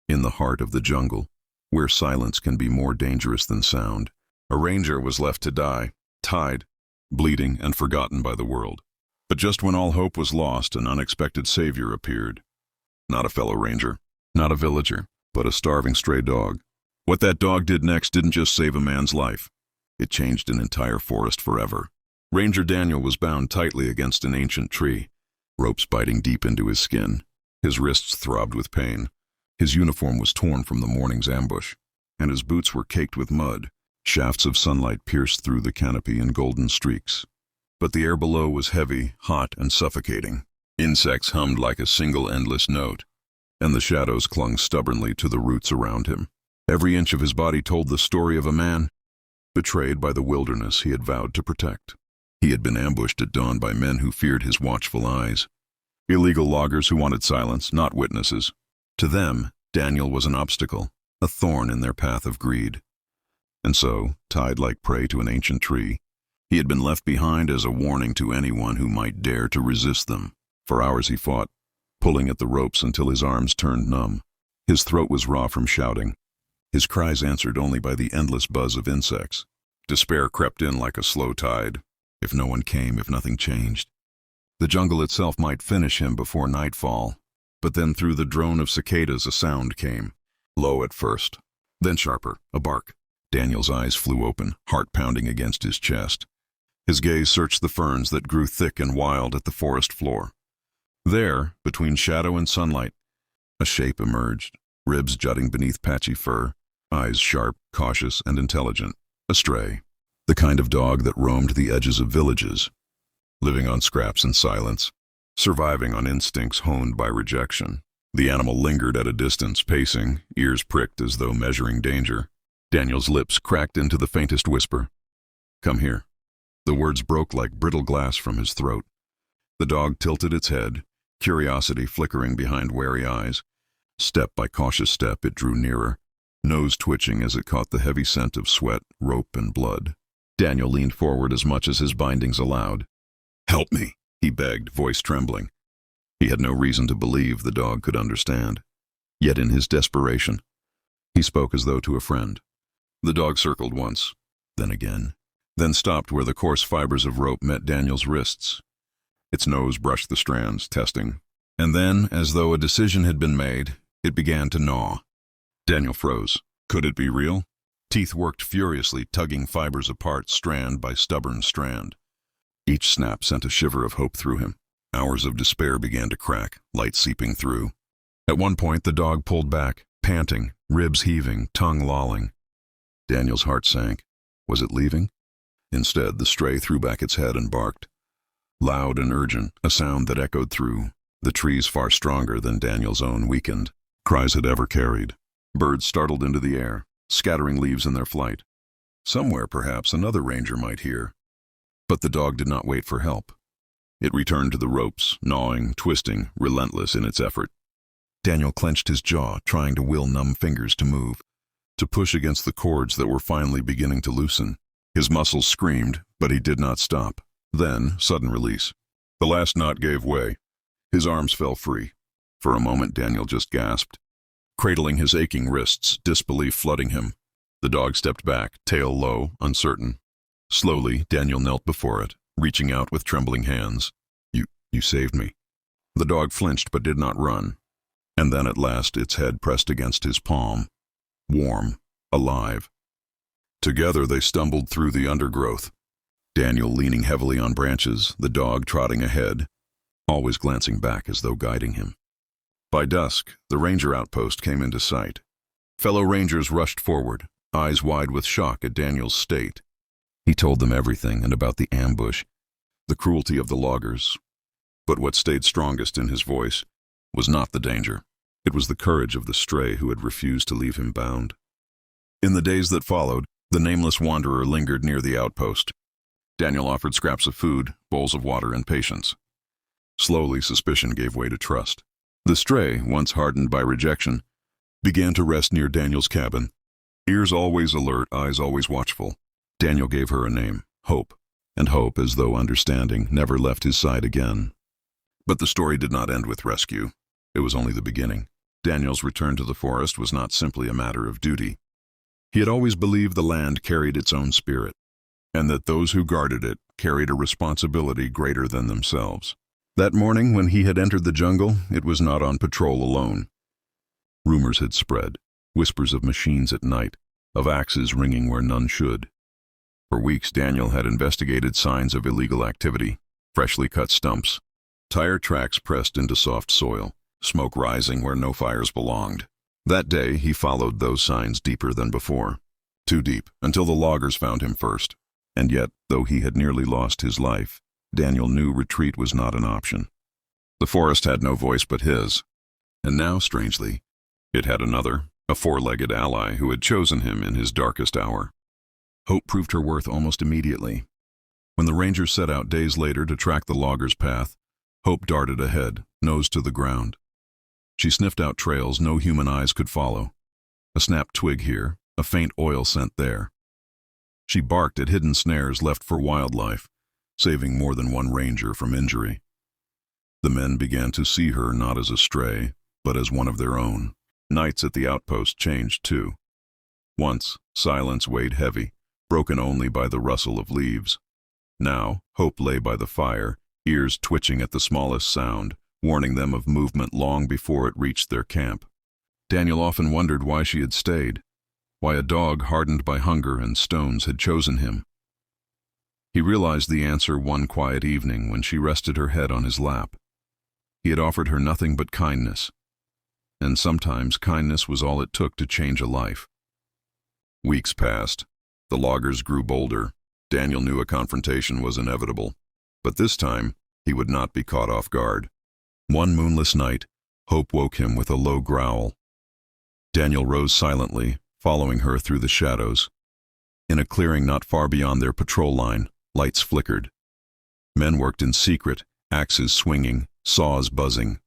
In the heart of the jungle, where silence can be more dangerous than sound, a ranger was left to die, tied, bleeding, and forgotten by the world. But just when all hope was lost, an unexpected savior appeared. Not a fellow ranger, not a villager, but a starving stray dog. What that dog did next didn't just save a man's life. It changed an entire forest forever. Ranger Daniel was bound tightly against an ancient tree, ropes biting deep into his skin. His wrists throbbed with pain. His uniform was torn from the morning's ambush, and his boots were caked with mud. Shafts of sunlight pierced through the canopy in golden streaks. But the air below was heavy, hot, and suffocating. Insects hummed like a single endless note, and the shadows clung stubbornly to the roots around him. Every inch of his body told the story of a man betrayed by the wilderness he had vowed to protect. He had been ambushed at dawn by men who feared his watchful eyes. Illegal loggers who wanted silence, not witnesses. To them, Daniel was an obstacle, a thorn in their path of greed. And so, tied like prey to an ancient tree, he had been left behind as a warning to anyone who might dare to resist them. For hours he fought, pulling at the ropes until his arms turned numb. His throat was raw from shouting, his cries answered only by the endless buzz of insects. Despair crept in like a slow tide. If no one came, if nothing changed, the jungle itself might finish him before nightfall. But then through the drone of cicadas a sound came, low at first, then sharper, a bark. Daniel's eyes flew open, heart pounding against his chest. His gaze searched the ferns that grew thick and wild at the forest floor. There, between shadow and sunlight, a shape emerged, ribs jutting beneath patchy fur, eyes sharp, cautious, and intelligent. A stray, the kind of dog that roamed the edges of villages, living on scraps and silence, surviving on instincts honed by rejection. The animal lingered at a distance, pacing, ears pricked as though measuring danger. Daniel's lips cracked into the faintest whisper. "Come here." The words broke like brittle glass from his throat. The dog tilted its head, curiosity flickering behind wary eyes. Step by cautious step, it drew nearer, nose twitching as it caught the heavy scent of sweat, rope, and blood. Daniel leaned forward as much as his bindings allowed. "Help me," he begged, voice trembling. He had no reason to believe the dog could understand. Yet in his desperation, he spoke as though to a friend. The dog circled once, then again, then stopped where the coarse fibers of rope met Daniel's wrists. Its nose brushed the strands, testing. And then, as though a decision had been made, it began to gnaw. Daniel froze. Could it be real? Teeth worked furiously, tugging fibers apart, strand by stubborn strand. Each snap sent a shiver of hope through him. Hours of despair began to crack, light seeping through. At one point, the dog pulled back, panting, ribs heaving, tongue lolling. Daniel's heart sank. Was it leaving? Instead, the stray threw back its head and barked. Loud and urgent, a sound that echoed through. The trees far stronger than Daniel's own weakened cries had ever carried. Birds startled into the air, scattering leaves in their flight. Somewhere, perhaps, another ranger might hear. But the dog did not wait for help. It returned to the ropes, gnawing, twisting, relentless in its effort. Daniel clenched his jaw, trying to will numb fingers to move, to push against the cords that were finally beginning to loosen. His muscles screamed, but he did not stop. Then, sudden release. The last knot gave way. His arms fell free. For a moment, Daniel just gasped, cradling his aching wrists, disbelief flooding him. The dog stepped back, tail low, uncertain. Slowly, Daniel knelt before it, reaching out with trembling hands. You saved me." The dog flinched but did not run. And then at last its head pressed against his palm. Warm, alive. Together they stumbled through the undergrowth. Daniel leaning heavily on branches, the dog trotting ahead, always glancing back as though guiding him. By dusk, the ranger outpost came into sight. Fellow rangers rushed forward, eyes wide with shock at Daniel's state. He told them everything, and about the ambush, the cruelty of the loggers. But what stayed strongest in his voice was not the danger. It was the courage of the stray who had refused to leave him bound. In the days that followed, the nameless wanderer lingered near the outpost. Daniel offered scraps of food, bowls of water, and patience. Slowly, suspicion gave way to trust. The stray, once hardened by rejection, began to rest near Daniel's cabin. Ears always alert, eyes always watchful. Daniel gave her a name, Hope, and hope, as though understanding, never left his side again. But the story did not end with rescue. It was only the beginning. Daniel's return to the forest was not simply a matter of duty. He had always believed the land carried its own spirit, and that those who guarded it carried a responsibility greater than themselves. That morning, when he had entered the jungle, it was not on patrol alone. Rumors had spread, whispers of machines at night, of axes ringing where none should. For weeks, Daniel had investigated signs of illegal activity: freshly cut stumps, tire tracks pressed into soft soil, smoke rising where no fires belonged. That day, he followed those signs deeper than before. Too deep, until the loggers found him first. And yet, though he had nearly lost his life, Daniel knew retreat was not an option. The forest had no voice but his. And now, strangely, it had another, a four-legged ally who had chosen him in his darkest hour. Hope proved her worth almost immediately. When the rangers set out days later to track the loggers' path, Hope darted ahead, nose to the ground. She sniffed out trails no human eyes could follow. A snapped twig here, a faint oil scent there. She barked at hidden snares left for wildlife, saving more than one ranger from injury. The men began to see her not as a stray, but as one of their own. Nights at the outpost changed too. Once, silence weighed heavy, broken only by the rustle of leaves. Now, Hope lay by the fire, ears twitching at the smallest sound, warning them of movement long before it reached their camp. Daniel often wondered why she had stayed, why a dog hardened by hunger and stones had chosen him. He realized the answer one quiet evening when she rested her head on his lap. He had offered her nothing but kindness, and sometimes kindness was all it took to change a life. Weeks passed. The loggers grew bolder. Daniel knew a confrontation was inevitable, but this time he would not be caught off guard. One moonless night, Hope woke him with a low growl. Daniel rose silently, following her through the shadows. In a clearing not far beyond their patrol line, lights flickered. Men worked in secret, axes swinging, saws buzzing.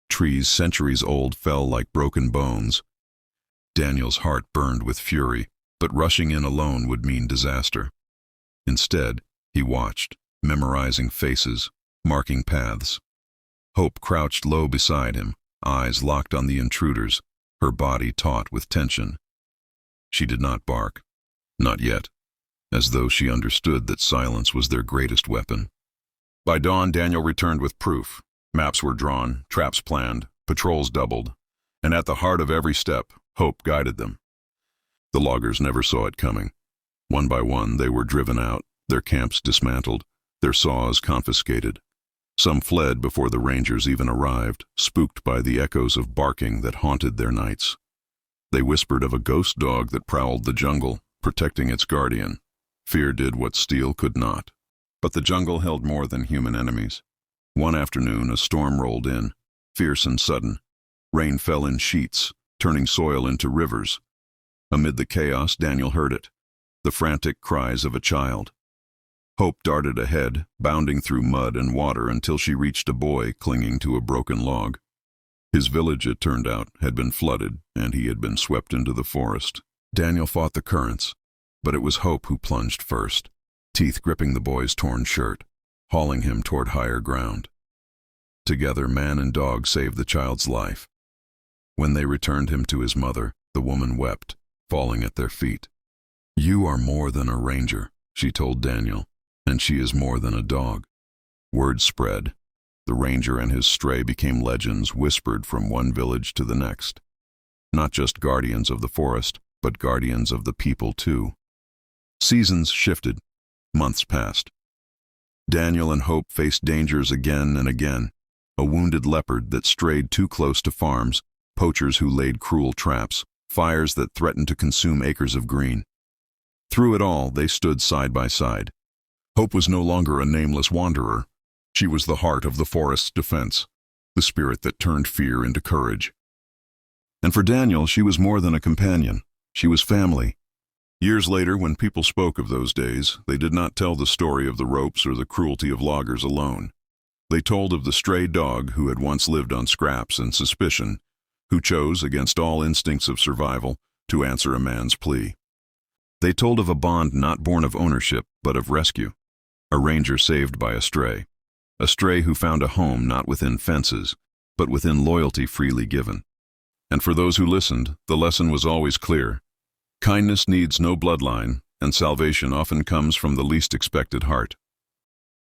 Trees centuries old fell like broken bones. Daniel's heart burned with fury, but rushing in alone would mean disaster. Instead, he watched, memorizing faces, marking paths. Hope crouched low beside him, eyes locked on the intruders, her body taut with tension. She did not bark, not yet, as though she understood that silence was their greatest weapon. By dawn, Daniel returned with proof. Maps were drawn, traps planned, patrols doubled, and at the heart of every step, Hope guided them. The loggers never saw it coming. One by one, they were driven out, their camps dismantled, their saws confiscated. Some fled before the rangers even arrived, spooked by the echoes of barking that haunted their nights. They whispered of a ghost dog that prowled the jungle, protecting its guardian. Fear did what steel could not. But the jungle held more than human enemies. One afternoon, a storm rolled in, fierce and sudden. Rain fell in sheets, turning soil into rivers. Amid the chaos, Daniel heard it, the frantic cries of a child. Hope darted ahead, bounding through mud and water until she reached a boy clinging to a broken log. His village, it turned out, had been flooded, and he had been swept into the forest. Daniel fought the currents, but it was Hope who plunged first, teeth gripping the boy's torn shirt, hauling him toward higher ground. Together, man and dog saved the child's life. When they returned him to his mother, the woman wept, falling at their feet. "You are more than a ranger," she told Daniel, "and she is more than a dog." Word spread. The ranger and his stray became legends whispered from one village to the next. Not just guardians of the forest, but guardians of the people too. Seasons shifted. Months passed. Daniel and Hope faced dangers again and again. A wounded leopard that strayed too close to farms, poachers who laid cruel traps, fires that threatened to consume acres of green. Through it all, they stood side by side. Hope was no longer a nameless wanderer. She was the heart of the forest's defense, the spirit that turned fear into courage. And for Daniel, she was more than a companion. She was family. Years later, when people spoke of those days, they did not tell the story of the ropes or the cruelty of loggers alone. They told of the stray dog who had once lived on scraps and suspicion, who chose, against all instincts of survival, to answer a man's plea. They told of a bond not born of ownership, but of rescue. A ranger saved by a stray who found a home not within fences, but within loyalty freely given. And for those who listened, the lesson was always clear. Kindness needs no bloodline, and salvation often comes from the least expected heart.